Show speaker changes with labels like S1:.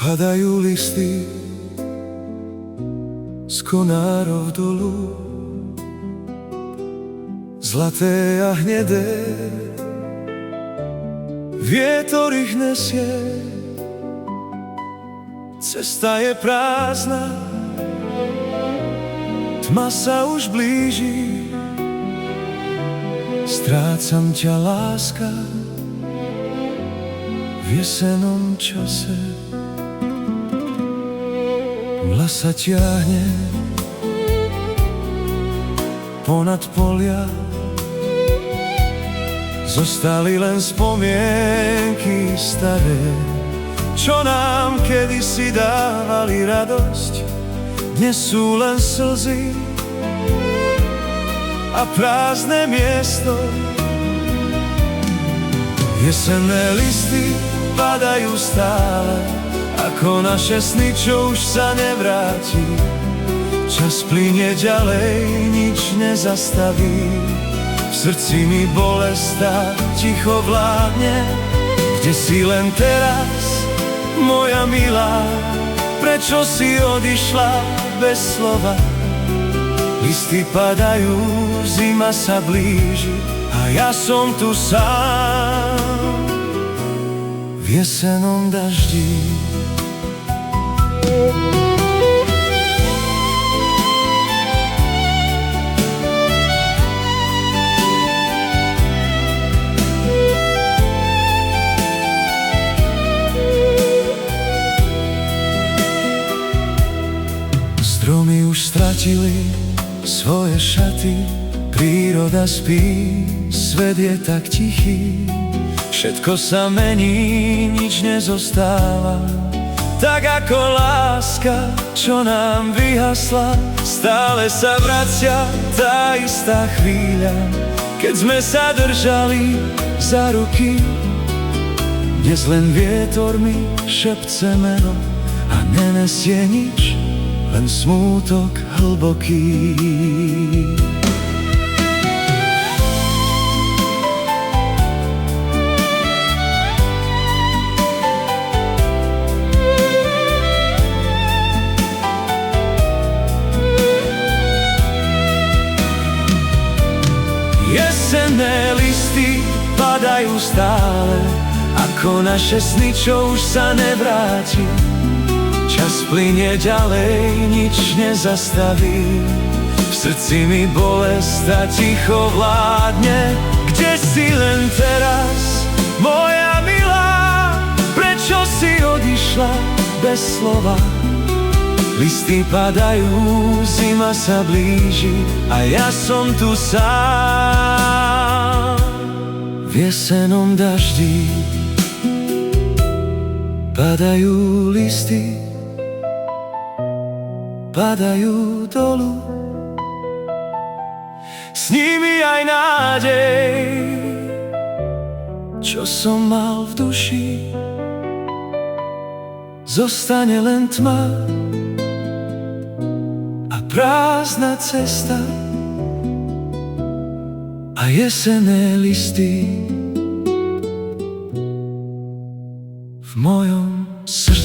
S1: Padajú listy z konárov dolu, zlaté a hnedé, vietor ich nesie. Cesta je prázdna, tma sa už blíži, strácam ťa, láska, v jesennom čase. Mla sa ťahne ponad polia, zostali len spomienky staré, čo nám kedysi dávali radosť. Dnes sú len slzy a prázdne miesto. Jesenné listy padajú stále, ako naše sny, čo už sa nevráti. Čas plynie ďalej, nič nezastaví. V srdci mi bolesť ticho vládne. Kde si len teraz, moja milá? Prečo si odišla bez slova? Listy padajú, zima sa blíži a ja som tu sám v jesennom daždi. Stromy už stratili svoje šaty, príroda spí, svet je tak tichý. Všetko sa mení, nič nezostáva, tak ako láska, čo nám vyhasla. Stále sa vracia tá istá chvíľa, keď sme sa držali za ruky. Dnes len vietor mi šepce meno a nenesie nič, len smútok hlboký. Jesenné listy padajú stále, ako naše sny, čo už sa nevráti. Čas plynie ďalej, nič nezastaví. V srdci mi bolesť ticho vládne. Kde si len teraz, moja milá? Prečo si odišla bez slova? Listy padajú, zima sa blíži a ja som tu sám v jesennom daždi. Padajú listy, padajú dolu, s nimi aj nádej, čo som mal v duši. Zostane len tma a prázdna cesta a jesenné listy v mojom srdci.